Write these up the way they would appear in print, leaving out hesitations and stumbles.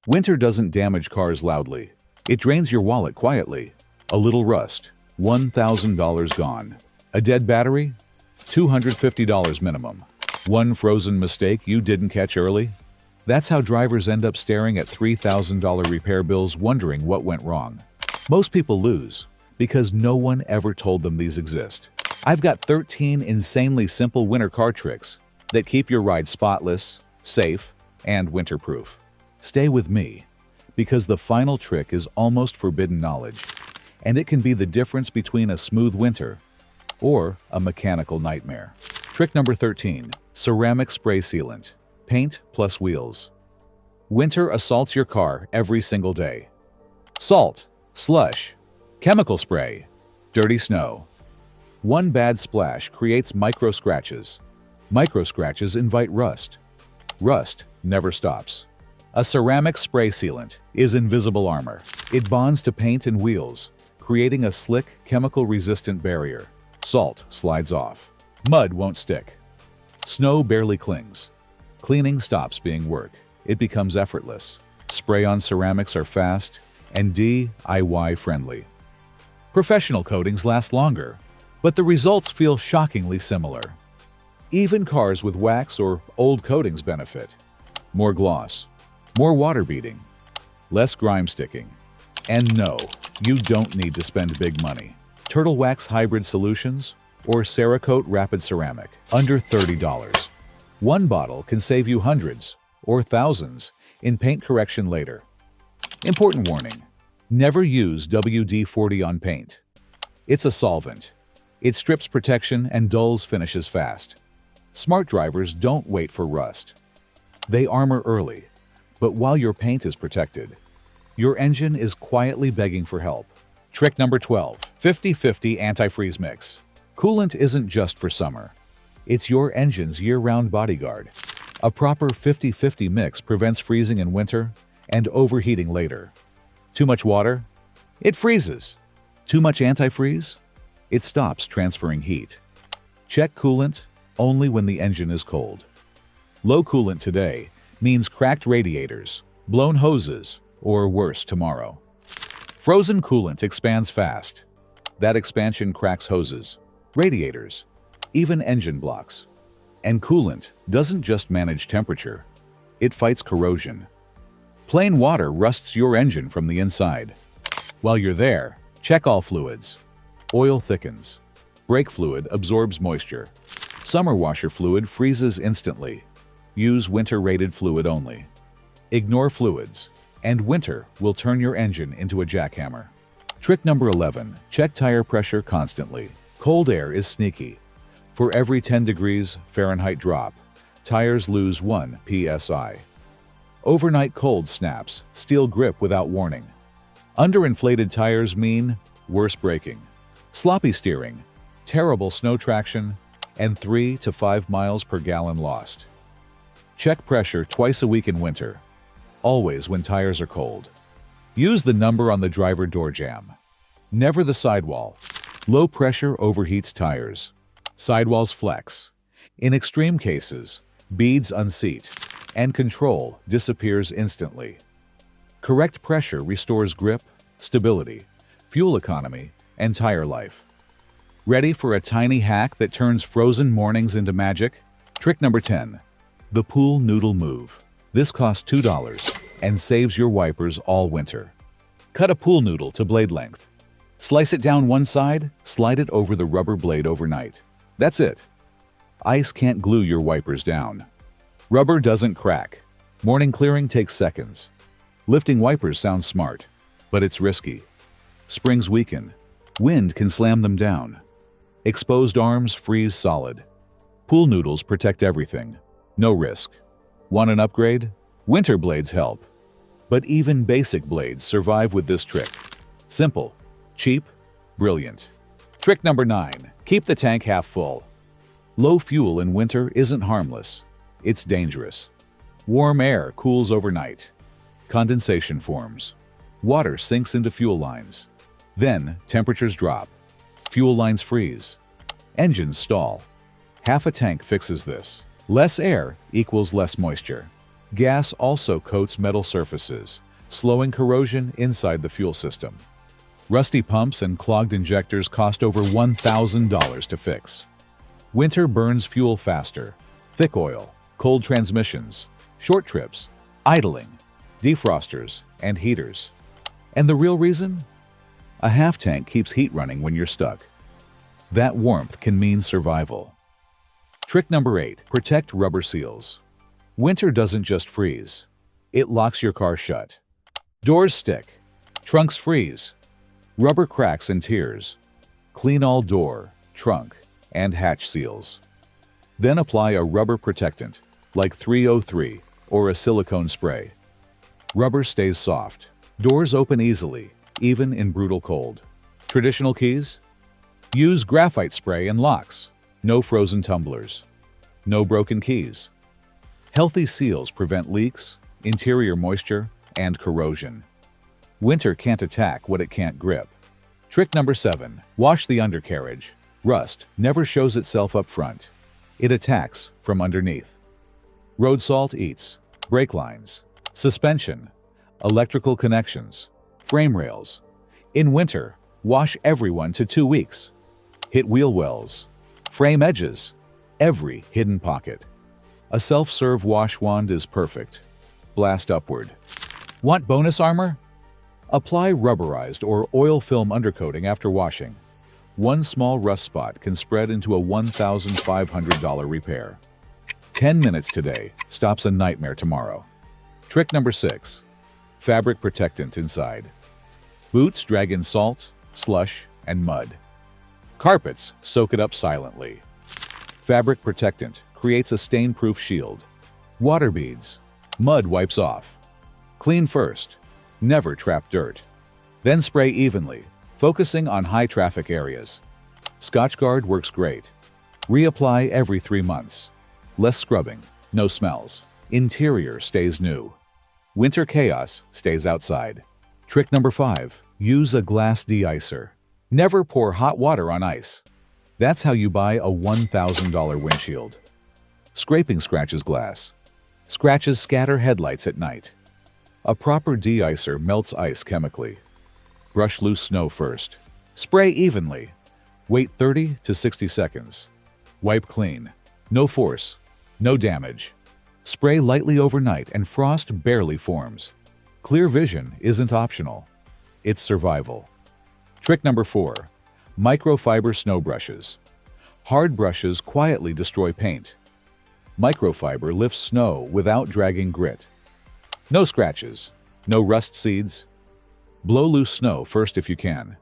Winter doesn't damage cars loudly. It drains your wallet quietly. A little rust, $1,000 gone. A dead battery, $250 minimum. One frozen mistake you didn't catch early? That's how drivers end up staring at $3,000 repair bills wondering what went wrong. Most people lose because no one ever told them these exist. I've got 13 insanely simple winter car tricks that keep your ride spotless, safe, and winter-proof. Stay with me, because the final trick is almost forbidden knowledge, and it can be the difference between a smooth winter or a mechanical nightmare. Trick number 13, ceramic spray sealant, paint plus wheels. Winter assaults your car every single day. Salt, slush, chemical spray, dirty snow. One bad splash creates micro scratches. Micro scratches invite rust. Rust never stops. A ceramic spray sealant is invisible armor. It bonds to paint and wheels, creating a slick, chemical-resistant barrier. Salt slides off. Mud won't stick. Snow barely clings. Cleaning stops being work. It becomes effortless. Spray-on ceramics are fast and DIY-friendly. Professional coatings last longer, but the results feel shockingly similar. Even cars with wax or old coatings benefit. More gloss, more water beading, less grime sticking. And no, you don't need to spend big money. Turtle Wax Hybrid Solutions or Cerakote Rapid Ceramic, under $30. One bottle can save you hundreds or thousands in paint correction later. Important warning, never use WD-40 on paint. It's a solvent. It strips protection and dulls finishes fast. Smart drivers don't wait for rust. They armor early, but while your paint is protected, your engine is quietly begging for help. Trick number 12, 50-50 antifreeze mix. Coolant isn't just for summer. It's your engine's year-round bodyguard. A proper 50-50 mix prevents freezing in winter and overheating later. Too much water? It freezes. Too much antifreeze? It stops transferring heat. Check coolant only when the engine is cold. Low coolant today means cracked radiators, blown hoses, or worse tomorrow. Frozen coolant expands fast. That expansion cracks hoses, radiators, even engine blocks. And coolant doesn't just manage temperature, it fights corrosion. Plain water rusts your engine from the inside. While you're there, check all fluids. Oil thickens. Brake fluid absorbs moisture. Summer washer fluid freezes instantly. Use winter-rated fluid only. Ignore fluids, and winter will turn your engine into a jackhammer. Trick number 11, check tire pressure constantly. Cold air is sneaky. For every 10 degrees Fahrenheit drop, tires lose 1 psi. Overnight cold snaps steal grip without warning. Underinflated tires mean worse braking, sloppy steering, terrible snow traction, and 3 to 5 miles per gallon lost. Check pressure twice a week in winter, always when tires are cold. Use the number on the driver door jamb. Never the sidewall. Low pressure overheats tires. Sidewalls flex. In extreme cases, beads unseat, and control disappears instantly. Correct pressure restores grip, stability, fuel economy, and tire life. Ready for a tiny hack that turns frozen mornings into magic? Trick number 10. The pool noodle move. This costs $2 and saves your wipers all winter. Cut a pool noodle to blade length. Slice it down one side, slide it over the rubber blade overnight. That's it. Ice can't glue your wipers down. Rubber doesn't crack. Morning clearing takes seconds. Lifting wipers sounds smart, but it's risky. Springs weaken. Wind can slam them down. Exposed arms freeze solid. Pool noodles protect everything. No risk. Want an upgrade? Winter blades help. But even basic blades survive with this trick. Simple, cheap, brilliant. Trick number 9. Keep the tank half full. Low fuel in winter isn't harmless. It's dangerous. Warm air cools overnight. Condensation forms. Water sinks into fuel lines. Then temperatures drop. Fuel lines freeze. Engines stall. Half a tank fixes this. Less air equals less moisture. Gas also coats metal surfaces, slowing corrosion inside the fuel system. Rusty pumps and clogged injectors cost over $1,000 to fix. Winter burns fuel faster. Thick oil, cold transmissions, short trips, idling, defrosters, and heaters. And the real reason? A half tank keeps heat running when you're stuck. That warmth can mean survival. Trick number 8, protect rubber seals. Winter doesn't just freeze. It locks your car shut. Doors stick. Trunks freeze. Rubber cracks and tears. Clean all door, trunk, and hatch seals. Then apply a rubber protectant, like 303 or a silicone spray. Rubber stays soft. Doors open easily, even in brutal cold. Traditional keys? Use graphite spray and locks. No frozen tumblers. No broken keys. Healthy seals prevent leaks, interior moisture, and corrosion. Winter can't attack what it can't grip. Trick number 7, wash the undercarriage. Rust never shows itself up front. It attacks from underneath. Road salt eats brake lines, suspension, electrical connections, frame rails. In winter, wash every 1 to 2 weeks. Hit wheel wells, frame edges, every hidden pocket. A self-serve wash wand is perfect. Blast upward. Want bonus armor? Apply rubberized or oil film undercoating after washing. One small rust spot can spread into a $1,500 repair. 10 minutes today stops a nightmare tomorrow. Trick number 6, fabric protectant inside. Boots drag in salt, slush, and mud. Carpets soak it up silently. Fabric protectant creates a stain-proof shield. Water beads. Mud wipes off. Clean first. Never trap dirt. Then spray evenly, focusing on high-traffic areas. Scotchgard works great. Reapply every 3 months. Less scrubbing, no smells. Interior stays new. Winter chaos stays outside. Trick number 5, use a glass de-icer. Never pour hot water on ice. That's how you buy a $1,000 windshield. Scraping scratches glass. Scratches scatter headlights at night. A proper de-icer melts ice chemically. Brush loose snow first. Spray evenly. Wait 30 to 60 seconds. Wipe clean. No force. No damage. Spray lightly overnight and frost barely forms. Clear vision isn't optional. It's survival. Trick number 4, microfiber snow brushes. Hard brushes quietly destroy paint. Microfiber lifts snow without dragging grit. No scratches. No rust seeds. Blow loose snow first if you can.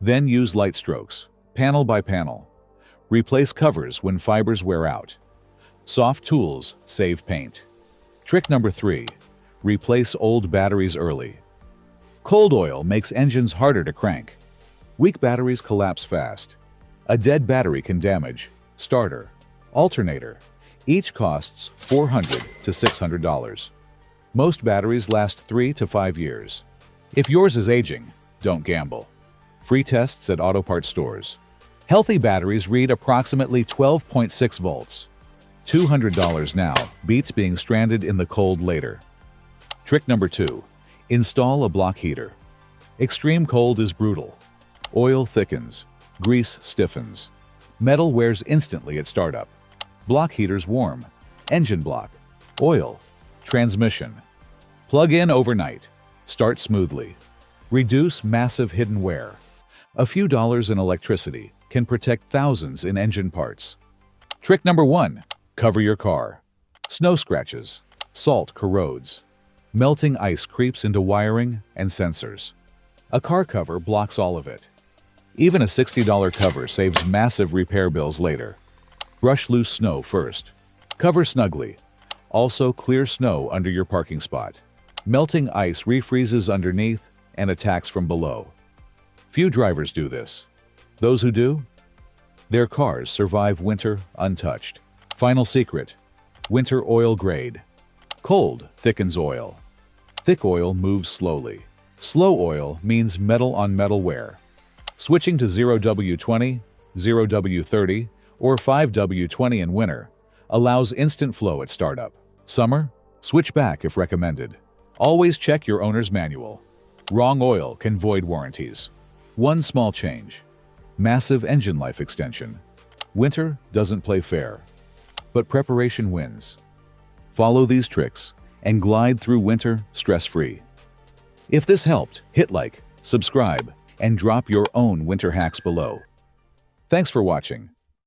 Then use light strokes, panel by panel. Replace covers when fibers wear out. Soft tools save paint. Trick number 3, replace old batteries early. Cold oil makes engines harder to crank. Weak batteries collapse fast. A dead battery can damage starter, alternator. Each costs $400 to $600. Most batteries last 3 to 5 years. If yours is aging, don't gamble. Free tests at auto parts stores. Healthy batteries read approximately 12.6 volts. $200 now beats being stranded in the cold later. Trick number 2, install a block heater. Extreme cold is brutal. Oil thickens. Grease stiffens. Metal wears instantly at startup. Block heaters warm. Engine block. Oil. Transmission. Plug in overnight. Start smoothly. Reduce massive hidden wear. A few dollars in electricity can protect thousands in engine parts. Trick number 1, cover your car. Snow scratches. Salt corrodes. Melting ice creeps into wiring and sensors. A car cover blocks all of it. Even a $60 cover saves massive repair bills later. Brush loose snow first. Cover snugly. Also clear snow under your parking spot. Melting ice refreezes underneath and attacks from below. Few drivers do this. Those who do? Their cars survive winter untouched. Final secret: winter oil grade. Cold thickens oil. Thick oil moves slowly. Slow oil means metal on metal wear. Switching to 0W20, 0W30, or 5W20 in winter allows instant flow at startup. Summer? Switch back if recommended. Always check your owner's manual. Wrong oil can void warranties. One small change. Massive engine life extension. Winter doesn't play fair, but preparation wins. Follow these tricks and glide through winter stress-free. If this helped, hit like, subscribe, and drop your own winter hacks below. Thanks for watching.